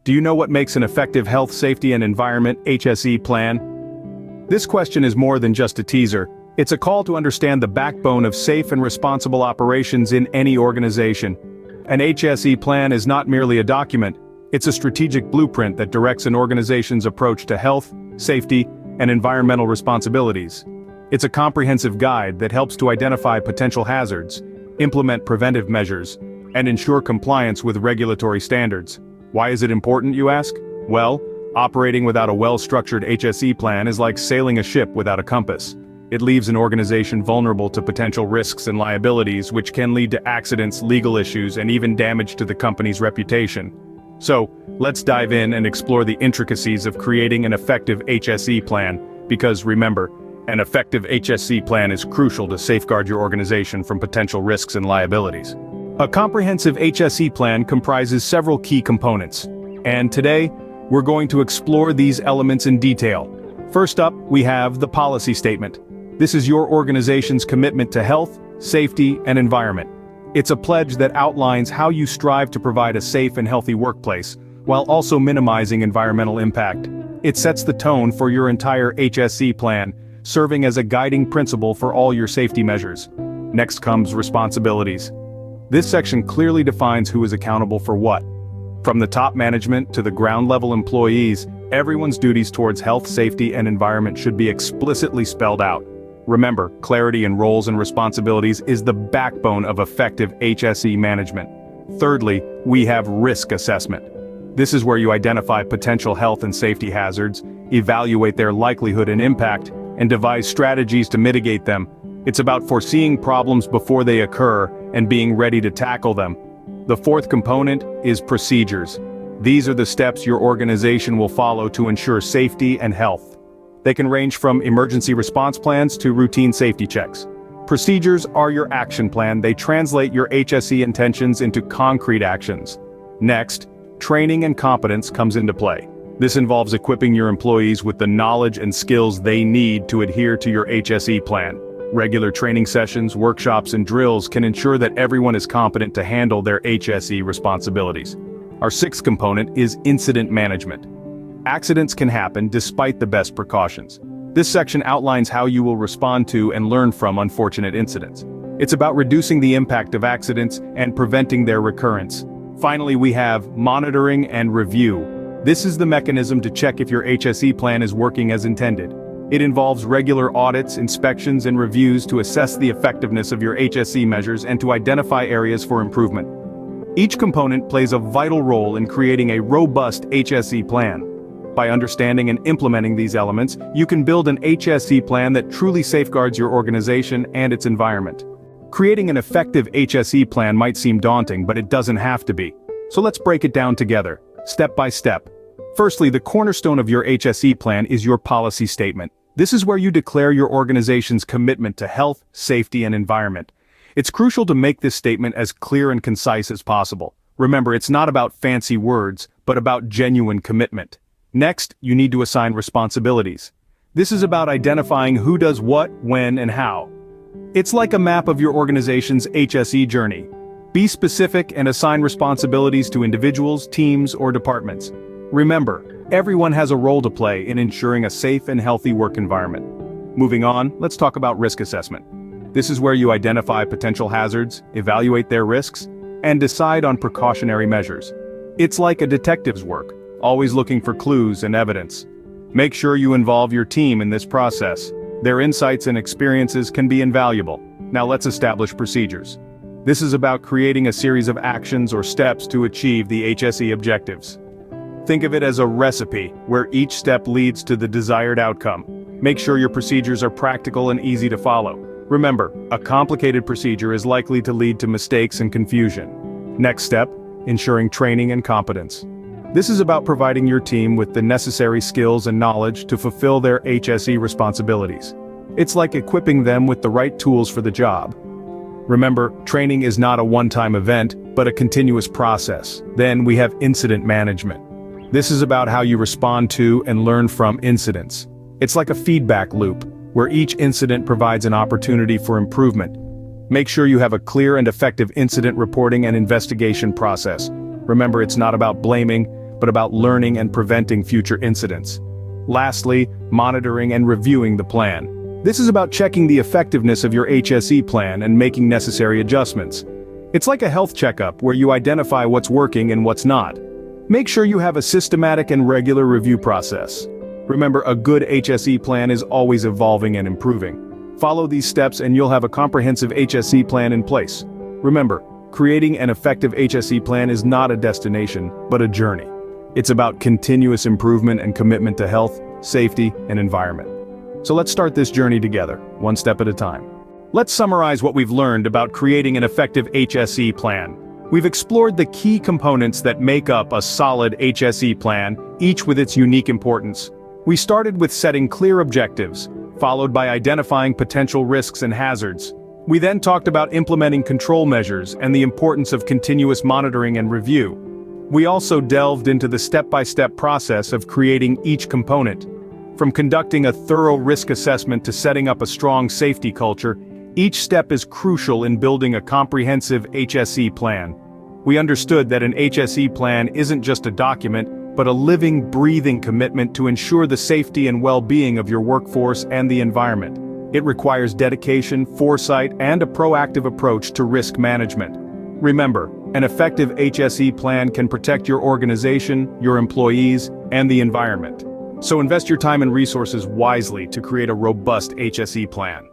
Do you know what makes an effective health, safety, and environment HSE plan? This question is more than just a teaser. It's a call to understand the backbone of safe and responsible operations in any organization. An HSE plan is not merely a document, it's a strategic blueprint that directs an organization's approach to health, safety, and environmental responsibilities. It's a comprehensive guide that helps to identify potential hazards, implement preventive measures, and ensure compliance with regulatory standards. Why is it important, you ask? Well, operating without a well-structured HSE plan is like sailing a ship without a compass. It leaves an organization vulnerable to potential risks and liabilities, which can lead to accidents, legal issues, and even damage to the company's reputation. So, let's dive in and explore the intricacies of creating an effective HSE plan, because remember, an effective HSE plan is crucial to safeguard your organization from potential risks and liabilities. A comprehensive HSE plan comprises several key components, and today, we're going to explore these elements in detail. First up, we have the policy statement. This is your organization's commitment to health, safety, and environment. It's a pledge that outlines how you strive to provide a safe and healthy workplace, while also minimizing environmental impact. It sets the tone for your entire HSE plan, serving as a guiding principle for all your safety measures. Next comes responsibilities. This section clearly defines who is accountable for what. From the top management to the ground-level employees, everyone's duties towards health, safety, and environment should be explicitly spelled out. Remember, clarity in roles and responsibilities is the backbone of effective HSE management. Thirdly, we have risk assessment. This is where you identify potential health and safety hazards, evaluate their likelihood and impact, and devise strategies to mitigate them. It's about foreseeing problems before they occur and being ready to tackle them. The fourth component is procedures. These are the steps your organization will follow to ensure safety and health. They can range from emergency response plans to routine safety checks. Procedures are your action plan. They translate your HSE intentions into concrete actions. Next, training and competence comes into play. This involves equipping your employees with the knowledge and skills they need to adhere to your HSE plan. Regular training sessions, workshops, and drills can ensure that everyone is competent to handle their HSE responsibilities. Our sixth component is incident management. Accidents can happen despite the best precautions. This section outlines how you will respond to and learn from unfortunate incidents. It's about reducing the impact of accidents and preventing their recurrence. Finally, we have monitoring and review. This is the mechanism to check if your HSE plan is working as intended. It involves regular audits, inspections, and reviews to assess the effectiveness of your HSE measures and to identify areas for improvement. Each component plays a vital role in creating a robust HSE plan. By understanding and implementing these elements, you can build an HSE plan that truly safeguards your organization and its environment. Creating an effective HSE plan might seem daunting, but it doesn't have to be. So let's break it down together, step by step. Firstly, the cornerstone of your HSE plan is your policy statement. This is where you declare your organization's commitment to health, safety, and environment. It's crucial to make this statement as clear and concise as possible. Remember, it's not about fancy words, but about genuine commitment. Next, you need to assign responsibilities. This is about identifying who does what, when, and how. It's like a map of your organization's HSE journey. Be specific and assign responsibilities to individuals, teams, or departments. Remember, everyone has a role to play in ensuring a safe and healthy work environment. Moving on, let's talk about risk assessment. This is where you identify potential hazards, evaluate their risks, and decide on precautionary measures. It's like a detective's work, always looking for clues and evidence. Make sure you involve your team in this process. Their insights and experiences can be invaluable. Now let's establish procedures. This is about creating a series of actions or steps to achieve the HSE objectives. Think of it as a recipe, where each step leads to the desired outcome. Make sure your procedures are practical and easy to follow. Remember, a complicated procedure is likely to lead to mistakes and confusion. Next step, ensuring training and competence. This is about providing your team with the necessary skills and knowledge to fulfill their HSE responsibilities. It's like equipping them with the right tools for the job. Remember, training is not a one-time event, but a continuous process. Then we have incident management. This is about how you respond to and learn from incidents. It's like a feedback loop, where each incident provides an opportunity for improvement. Make sure you have a clear and effective incident reporting and investigation process. Remember, it's not about blaming, but about learning and preventing future incidents. Lastly, monitoring and reviewing the plan. This is about checking the effectiveness of your HSE plan and making necessary adjustments. It's like a health checkup where you identify what's working and what's not. Make sure you have a systematic and regular review process. Remember, a good HSE plan is always evolving and improving. Follow these steps and you'll have a comprehensive HSE plan in place. Remember, creating an effective HSE plan is not a destination, but a journey. It's about continuous improvement and commitment to health, safety, and environment. So let's start this journey together, one step at a time. Let's summarize what we've learned about creating an effective HSE plan. We've explored the key components that make up a solid HSE plan, each with its unique importance. We started with setting clear objectives, followed by identifying potential risks and hazards. We then talked about implementing control measures and the importance of continuous monitoring and review. We also delved into the step-by-step process of creating each component. From conducting a thorough risk assessment to setting up a strong safety culture, each step is crucial in building a comprehensive HSE plan. We understood that an HSE plan isn't just a document, but a living, breathing commitment to ensure the safety and well-being of your workforce and the environment. It requires dedication, foresight, and a proactive approach to risk management. Remember, an effective HSE plan can protect your organization, your employees, and the environment. So invest your time and resources wisely to create a robust HSE plan.